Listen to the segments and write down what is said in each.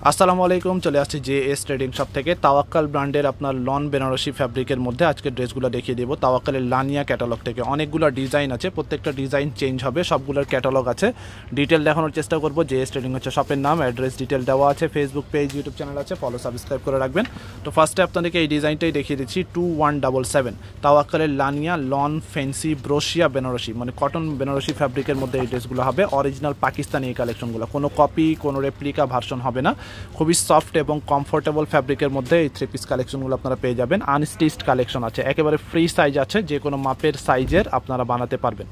আসসালামু আলাইকুম, চলে আসছি জেএস ট্রেডিং শপ থেকে। তাওয়াক্কাল ব্র্যান্ডের আপনার লন বেনারসি ফ্যাব্রিকের মধ্যে আজকে ড্রেসগুলো দেখিয়ে দেবো। তাওয়াক্কালের লানিয়া ক্যাটালগ থেকে অনেকগুলো ডিজাইন আছে, প্রত্যেকটা ডিজাইন চেঞ্জ হবে, সবগুলোর ক্যাটালগ আছে। ডিটেল দেখানোর চেষ্টা করবো। জেএস ট্রেডিং হচ্ছে শপের নাম, অ্যাড্রেস ডিটেল দেওয়া আছে, ফেসবুক পেজ, ইউটিউব চ্যানেল আছে, ফলো সাবস্ক্রাইব করে রাখবেন। তো ফার্স্টে আপনাদেরকে এই ডিজাইনটাই দেখিয়ে দিচ্ছি, 2177 তাওয়াক্কালের লানিয়া লন ফ্যান্সি ব্রোশিয়া বেনারসি, মানে কটন বেনারসি ফ্যাব্রিকের মধ্যে এই ড্রেসগুলো হবে। অরিজিনাল পাকিস্তানি এই কালেকশনগুলো, কোনো কপি, কোনো রেপ্লিকা ভার্সন হবে না। খুবই সফট এবং কমফোর্টেবল ফ্যাব্রিকের মধ্যে এই থ্রি পিস কালেকশনগুলো আপনারা পেয়ে যাবেন। আনস্টিচড কালেকশন আছে, একেবারে ফ্রি সাইজ আছে, যে কোনো মাপের সাইজের আপনারা বানাতে পারবেন।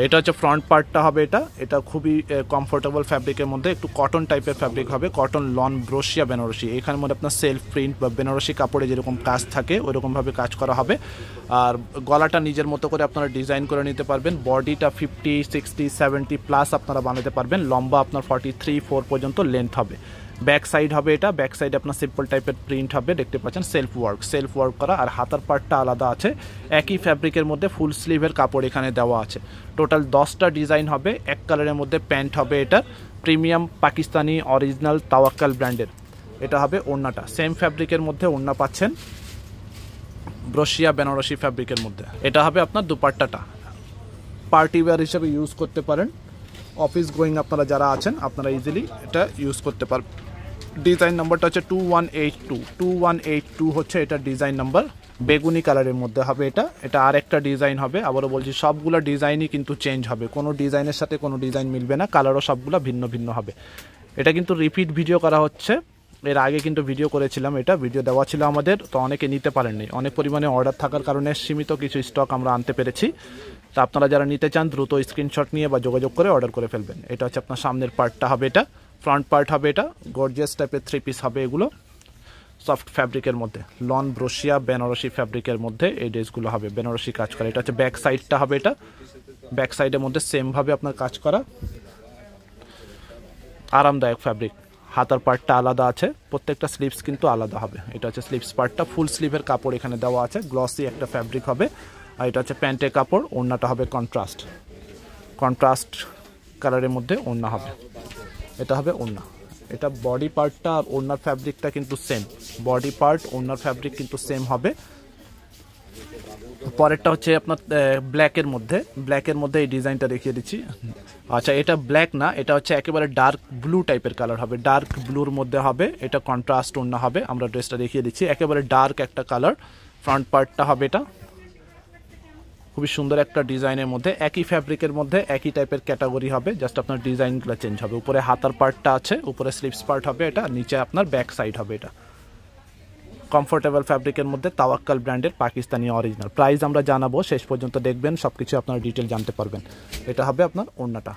এটা হচ্ছে ফ্রন্ট পার্টটা হবে, এটা খুবই কমফোর্টেবল ফ্যাব্রিকের মধ্যে, একটু কটন টাইপের ফ্যাব্রিক হবে, কটন লন ব্রোশিয়া বেনারসি। এখানের মধ্যে আপনার সেলফ প্রিন্ট বা বেনারসি কাপড়ে যেরকম কাজ থাকে ওইরকমভাবে কাজ করা হবে। আর গলাটা নিজের মতো করে আপনারা ডিজাইন করে নিতে পারবেন। বডিটা 50, 60, 70 প্লাস আপনারা বানাতে পারবেন। লম্বা আপনার 43-4 পর্যন্ত লেন্থ হবে। ব্যাক সাইড হবে, এটা ব্যাক সাইডে আপনার সিম্পল টাইপের প্রিন্ট হবে, দেখতে পাচ্ছেন সেলফ ওয়ার্ক করা। আর হাতার পার্টটা আলাদা আছে, একই ফ্যাব্রিকের মধ্যে ফুল স্লিভের কাপড় এখানে দেওয়া আছে। টোটাল 10টা ডিজাইন হবে, এক কালারের মধ্যে প্যান্ট হবে। এটা প্রিমিয়াম পাকিস্তানি অরিজিনাল তাওয়াক্কাল ব্র্যান্ডের। এটা হবে ওড়নাটা, সেম ফ্যাব্রিকের মধ্যে ওড়না পাচ্ছেন, ব্রোশিয়া বেনারসি ফ্যাব্রিকের মধ্যে। এটা হবে আপনার দুপাট্টাটা, পার্টি ওয়্যার হিসেবে ইউজ করতে পারেন। অফিস গোয়িং আপনারা যারা আছেন আপনারা ইজিলি এটা ইউজ করতে পারবেন। ডিজাইন নাম্বারটা হচ্ছে 2182 হচ্ছে এটা ডিজাইন নাম্বার। বেগুনি কালারের মধ্যে হবে এটা আর একটা ডিজাইন হবে। আবারও বলছি, সবগুলো ডিজাইনই কিন্তু চেঞ্জ হবে, কোনো ডিজাইনের সাথে কোনো ডিজাইন মিলবে না, কালারও সবগুলো ভিন্ন ভিন্ন হবে। এটা কিন্তু রিপিট ভিডিও করা হচ্ছে, এর আগে কিন্তু ভিডিও করেছিলাম, এটা ভিডিও দেওয়া ছিল আমাদের, তো অনেকে নিতে পারেননি, অনেক পরিমাণে অর্ডার থাকার কারণে সীমিত কিছু স্টক আমরা আনতে পেরেছি। তো আপনারা যারা নিতে চান দ্রুত স্ক্রিনশট নিয়ে বা যোগাযোগ করে অর্ডার করে ফেলবেন। এটা হচ্ছে আপনার সামনের পার্টটা হবে, এটা ফ্রন্ট পার্ট হবে, এটা গর্জিয়াস টাইপের থ্রি পিস হবে। এগুলো সফট ফ্যাব্রিকের মধ্যে লন ব্রোশিয়া বেনারসি ফ্যাব্রিকের মধ্যে এই ড্রেসগুলো হবে, বেনারসি কাজ করা। এটা হচ্ছে ব্যাক সাইডটা হবে, এটা ব্যাক সাইডের মধ্যে সেমভাবে আপনার কাজ করা, আরামদায়ক ফ্যাব্রিক। হাতার পার্টটা আলাদা আছে, প্রত্যেকটা স্লিভস কিন্তু আলাদা হবে। এটা হচ্ছে স্লিভস পার্টটা, ফুল স্লিভের কাপড় এখানে দেওয়া আছে, গ্লসি একটা ফ্যাব্রিক হবে। আর এটা হচ্ছে প্যান্টের কাপড়, ওড়নাটা হবে কন্ট্রাস্ট কালারের মধ্যে ওড়না হবে। এটা হবে ওড়না। এটা বডি পার্টটা আর ওড়নার ফ্যাব্রিকটা কিন্তু সেম, বডি পার্ট ওড়নার ফ্যাব্রিক কিন্তু সেম হবে। পরেরটা হচ্ছে আপনার ব্ল্যাকের মধ্যে এই ডিজাইনটা দেখিয়ে দিচ্ছি। আচ্ছা, এটা ব্ল্যাক না, এটা হচ্ছে একেবারে ডার্ক ব্লু টাইপের কালার হবে, ডার্ক ব্লুর মধ্যে হবে। এটা কন্ট্রাস্ট ওড়না হবে। আমরা ড্রেসটা দেখিয়ে দিচ্ছি, একেবারে ডার্ক একটা কালার। ফ্রন্ট পার্টটা হবে, এটা খুবই সুন্দর একটা ডিজাইনের মধ্যে, একই ফ্যাব্রিকের মধ্যে একই টাইপের ক্যাটাগরি হবে, জাস্ট আপনার ডিজাইনগুলো চেঞ্জ হবে। উপরে হাতার পার্টটা আছে, উপরে স্লিভস পার্ট হবে, এটা নিচে আপনার ব্যাক সাইড হবে। এটা কমফোর্টেবল ফ্যাব্রিকের মধ্যে তাওয়াক্কাল ব্র্যান্ডের পাকিস্তানি অরিজিনাল। প্রাইস আমরা জানাবো, শেষ পর্যন্ত দেখবেন, সব কিছু আপনারা ডিটেল জানতে পারবেন। এটা হবে আপনার ওড়নাটা,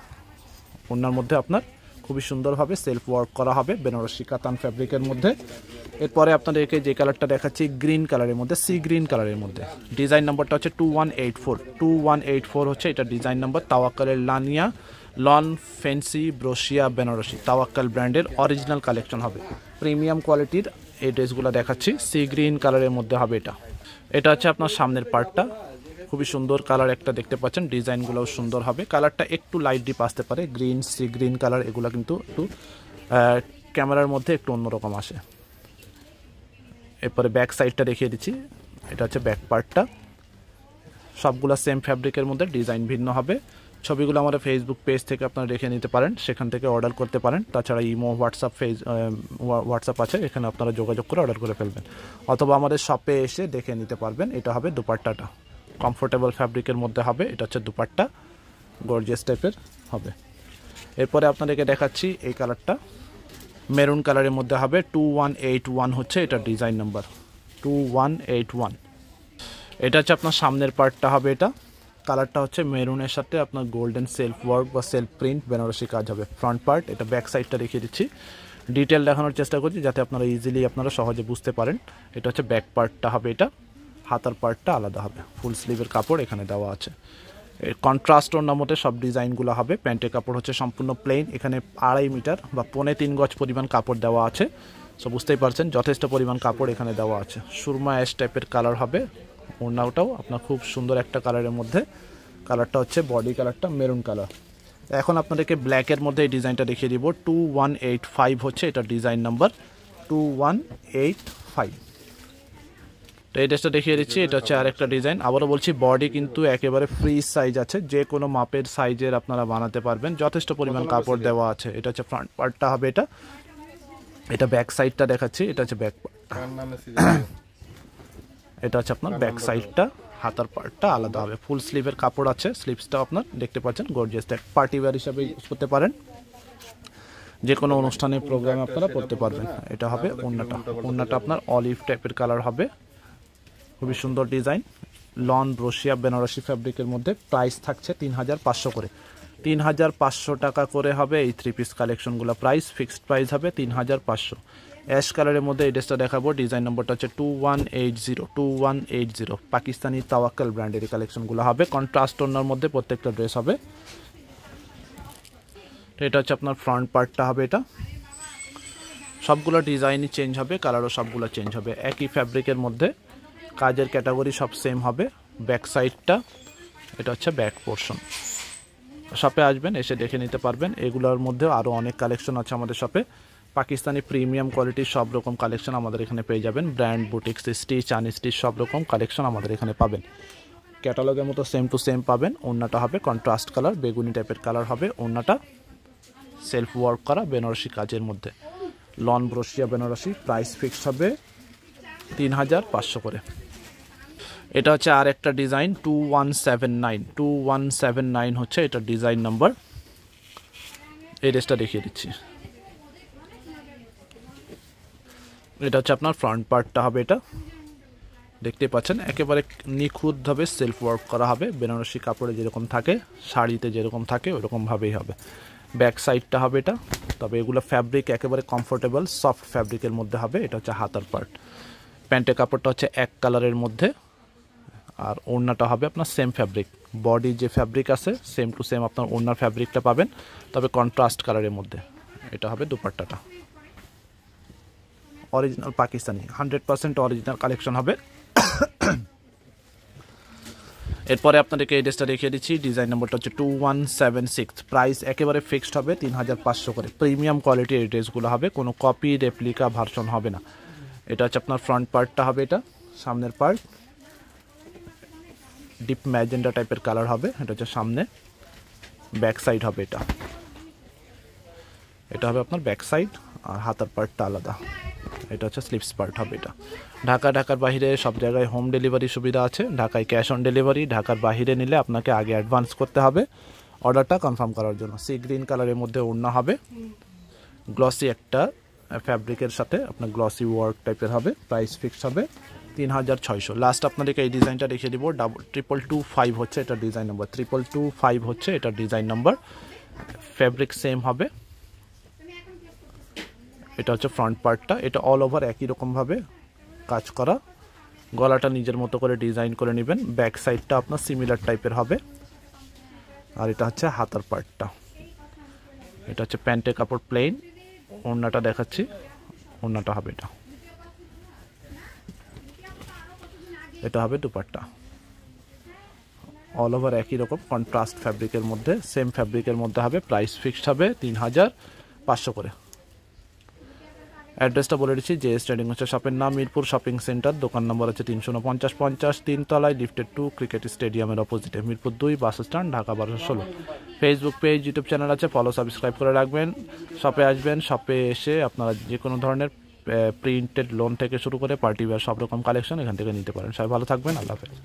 ওড়নার মধ্যে আপনার খুবই সুন্দরভাবে সেলফ ওয়ার্ক করা হবে বেনারসি কাতান ফ্যাব্রিকের মধ্যে। এরপরে আপনাদেরকে যে কালারটা দেখাচ্ছি গ্রিন কালারের মধ্যে, সি গ্রিন কালারের মধ্যে। ডিজাইন নাম্বারটা হচ্ছে 2184 হচ্ছে এটা ডিজাইন নাম্বার। তাওয়াক্কালের লানিয়া লন ফ্যান্সি ব্রোশিয়া বেনারসি তাওয়াক্কাল ব্র্যান্ডের অরিজিনাল কালেকশন হবে, প্রিমিয়াম কোয়ালিটির এই ড্রেসগুলো দেখাচ্ছি। সি গ্রিন কালারের মধ্যে হবে এটা হচ্ছে আপনার সামনের পার্টটা, খুবই সুন্দর কালার একটা দেখতে পাচ্ছেন, ডিজাইনগুলোও সুন্দর হবে। কালারটা একটু লাইট ডিপ আসতে পারে, গ্রিন, সি গ্রিন কালার, এগুলো কিন্তু একটু ক্যামেরার মধ্যে একটু অন্যরকম আসে। এরপরে ব্যাক সাইডটা দেখিয়ে দিচ্ছি, এটা হচ্ছে ব্যাক পার্টটা। সবগুলো সেম ফ্যাব্রিকের মধ্যে, ডিজাইন ভিন্ন হবে। ছবিগুলো আমাদের ফেসবুক পেজ থেকে আপনারা দেখে নিতে পারেন, সেখান থেকে অর্ডার করতে পারেন। তাছাড়া ইমো, হোয়াটসঅ্যাপ আছে, এখানে আপনারা যোগাযোগ করে অর্ডার করে ফেলবেন, অথবা আমাদের শপে এসে দেখে নিতে পারবেন। এটা হবে দুপাট্টাটা, কমফোর্টেবল ফ্যাব্রিকের মধ্যে হবে। এটা হচ্ছে দুপাট্টা, গর্জিয়াস টাইপের হবে। এরপরে আপনাদেরকে দেখাচ্ছি এই কালারটা, মেরুন কালারের মধ্যে হবে। 2181 হচ্ছে এটা ডিজাইন নাম্বার, 2181। এটা হচ্ছে আপনার সামনের পার্টটা হবে, এটা কালারটা হচ্ছে মেরুনের সাথে আপনার গোল্ডেন সেলফ ওয়ার্ক বা সেলফ প্রিন্ট বেনারসি কাজ হবে। ফ্রন্ট পার্ট, এটা ব্যাক সাইডটা দেখিয়ে দিচ্ছি, ডিটেল দেখানোর চেষ্টা করছি যাতে আপনারা ইজিলি আপনারা সহজে বুঝতে পারেন। এটা হচ্ছে ব্যাক পার্টটা হবে, এটা হাতার পার্টটা আলাদা হবে, ফুল স্লিভের কাপড় এখানে দেওয়া আছে। কন্ট্রাস্ট ওড়নার মধ্যে সব ডিজাইনগুলো হবে। প্যান্টের কাপড় হচ্ছে সম্পূর্ণ প্লেন, এখানে 2.5 মিটার বা 3.25 গজ পরিমাণ কাপড় দেওয়া আছে। সো বুঝতেই পারছেন যথেষ্ট পরিমাণ কাপড় এখানে দেওয়া আছে। সুরমা অ্যাশ টাইপের কালার হবে। ওড়নাটাও আপনার খুব সুন্দর একটা কালারের মধ্যে, কালারটা হচ্ছে বডি কালারটা মেরুন কালার। এখন আপনাদেরকে ব্ল্যাকের মধ্যে এই ডিজাইনটা দেখিয়ে দিব। 2185 হচ্ছে এটা ডিজাইন নাম্বার 2185। তো এই ড্রেসটা দেখিয়ে দিচ্ছি, এটা হচ্ছে আরেকটা ডিজাইন। আবারও বলছি বডি কিন্তু একেবারে ফ্রি সাইজ আছে, যে কোনো মাপের সাইজের আপনারা বানাতে পারবেন, যথেষ্ট পরিমাণ কাপড় দেওয়া আছে। এটা হচ্ছে ফ্রন্ট পার্টটা হবে এটা, এটা ব্যাক সাইডটা দেখাচ্ছি, এটা হচ্ছে ব্যাক এটা হচ্ছে আপনার ব্যাক সাইডটা, হাতার পার্টটা আলাদা হবে। ফুল স্লিভের কাপড় আছে, স্লিভসটাও আপনার দেখতে পাচ্ছেন গর্জিয়াস, পার্টি ওয়্যার হিসাবে ইউজ করতে পারেন, যে কোনো অনুষ্ঠানে প্রোগ্রামে আপনারা পড়তে পারবেন। এটা হবে ওড়নাটা, ওড়নাটা আপনার অলিভ টাইপের কালার হবে, খুবই সুন্দর ডিজাইন, লন ব্রোশিয়া বেনারসি ফ্যাব্রিকের মধ্যে। প্রাইস থাকছে 3500 করে, 3500 টাকা করে হবে এই 3 পিস কালেকশনগুলো। প্রাইস ফিক্সড প্রাইস হবে 3500। অ্যাশ কালারের মধ্যে এই ড্রেসটা দেখাবো, ডিজাইন নম্বরটা হচ্ছে 2180 পাকিস্তানি তাওয়াক্কাল ব্র্যান্ডের এই কালেকশনগুলো হবে। কন্ট্রাস্ট ওড়নার মধ্যে প্রত্যেকটা ড্রেস হবে। এটা হচ্ছে আপনার ফ্রন্ট পার্টটা হবে, এটা সবগুলো ডিজাইনই চেঞ্জ হবে, কালারও সবগুলো চেঞ্জ হবে। একই ফ্যাব্রিকের মধ্যে কাজের ক্যাটাগরি সব সেম হবে। ব্যাক সাইডটা এটা হচ্ছে ব্যাক পোর্শন। শপে আসবেন, এসে দেখে নিতে পারবেন। এগুলোর মধ্যেও আরও অনেক কালেকশন আছে আমাদের শপে। পাকিস্তানি প্রিমিয়াম কোয়ালিটির সব রকম কালেকশন আমাদের এখানে পেয়ে যাবেন। ব্র্যান্ড, বুটিক্স, স্টিচ, আনস্টিচ সব রকম কালেকশন আমাদের এখানে পাবেন। ক্যাটালগের মতো সেম টু সেম পাবেন। ওড়নাটা হবে কন্ট্রাস্ট কালার, বেগুনি টাইপের কালার হবে। ওড়নাটা সেলফ ওয়ার্ক করা বেনারসি কাজের মধ্যে, লন ব্রোশিয়া বেনারসি। প্রাইস ফিক্সড হবে 3500 করে। এটা হচ্ছে আর একটা ডিজাইন 2179 হচ্ছে এটা ডিজাইন নাম্বার। এই ড্রেসটা দেখিয়ে দিচ্ছি, এটা হচ্ছে আপনার ফ্রন্ট পার্টটা হবে, এটা দেখতে পাচ্ছেন একেবারে নিখুঁতভাবে সেলফ ওয়ার্ক করা হবে। বেনারসি কাপড়ে যেরকম থাকে, শাড়িতে যেরকম থাকে ওরকমভাবেই হবে। ব্যাক সাইডটা হবে এটা, তবে এগুলো ফ্যাব্রিক একেবারে কমফোর্টেবল সফট ফ্যাব্রিকের মধ্যে হবে। এটা হচ্ছে হাতার পার্ট। প্যান্টের কাপড়টা হচ্ছে এক কালারের মধ্যে, আর ওড়নাটা হবে আপনার সেম ফ্যাব্রিক। বডি যে ফ্যাব্রিক আছে সেম টু সেম আপনার ওড়নার ফ্যাব্রিকটা পাবেন, তবে কন্ট্রাস্ট কালারের মধ্যে। এটা হবে দুপাট্টাটা, অরিজিনাল পাকিস্তানি 100% অরিজিনাল কালেকশন হবে। এরপরে আপনাদেরকে এই ড্রেসটা দেখিয়ে দিচ্ছি, ডিজাইন নম্বরটা হচ্ছে 2176। প্রাইস একেবারে ফিক্সড হবে 3500 করে। প্রিমিয়াম কোয়ালিটির এই ড্রেসগুলো হবে, কোনো কপি রেপ্লিকা ভার্সন হবে না। এটা হচ্ছে আপনার ফ্রন্ট পার্টটা হবে, এটা সামনের পার্ট ডিপ ম্যাজেন্ডা টাইপের কালার হবে। এটা হচ্ছে সামনে। ব্যাক সাইড হবে এটা, এটা হবে আপনার ব্যাক সাইড, আর হাতার পার্টটা আলাদা। এটা হচ্ছে স্লিভস পার্ট হবে। এটা ঢাকার বাইরে সব জায়গায় হোম ডেলিভারি সুবিধা আছে। ঢাকায় ক্যাশ অন ডেলিভারি, ঢাকার বাইরে নিলে আপনাকে আগে অ্যাডভান্স করতে হবে অর্ডারটা কনফার্ম করার জন্য। সি গ্রিন কালারের মধ্যে ওড়না হবে, গ্লসি একটা ফ্যাব্রিকের সাথে আপনার গ্লসি ওয়ার্ক টাইপের হবে। প্রাইস ফিক্সড হবে 3600। লাস্ট আপনাদেরকে এই ডিজাইনটা দেখিয়ে দিব, 2225 হচ্ছে এটা ডিজাইন নাম্বার, 2225 হচ্ছে এটা ডিজাইন নাম্বার। ফ্যাব্রিক সেম হবে। এটা হচ্ছে ফ্রন্ট পার্টটা, এটা অল ওভার একই রকমভাবে কাজ করা, গলাটা নিজের মতো করে ডিজাইন করে নেবেন। ব্যাক সাইডটা আপনার সিমিলার টাইপের হবে, আর এটা হচ্ছে হাতার পার্টটা। এটা হচ্ছে প্যান্টের কাপড় প্লেন। ওড়নাটা দেখাচ্ছি, ওড়নাটা হবে এটা, এটা হবে দুপাট্টা। অল ওভার একই রকম কন্ট্রাস্ট ফ্যাব্রিকের মধ্যে, সেম ফ্যাব্রিকের মধ্যে হবে। প্রাইস ফিক্সড হবে 3500 করে। অ্যাড্রেসটা বলে দিচ্ছি, জেএস ট্রেডিং হচ্ছে শপের নাম, মিরপুর শপিং সেন্টার। দোকান নম্বর হচ্ছে 34950, 3 তলায়, লিফটেড 2, ক্রিকেট স্টেডিয়ামের অপোজিটে, Mirpur 2 bus stand, Dhaka 1216। Facebook page, YouTube channel আছে, ফলো সাবস্ক্রাইব করে রাখবেন। শপে আসবেন, শপে এসে আপনারা যে কোনো ধরনের প্রিন্টেড লোন থেকে শুরু করে পার্টি ওয়্যার সব রকম কালেকশন এখান থেকে নিতে পারেন। সবাই ভালো থাকবেন, আল্লাহ হাফেজ।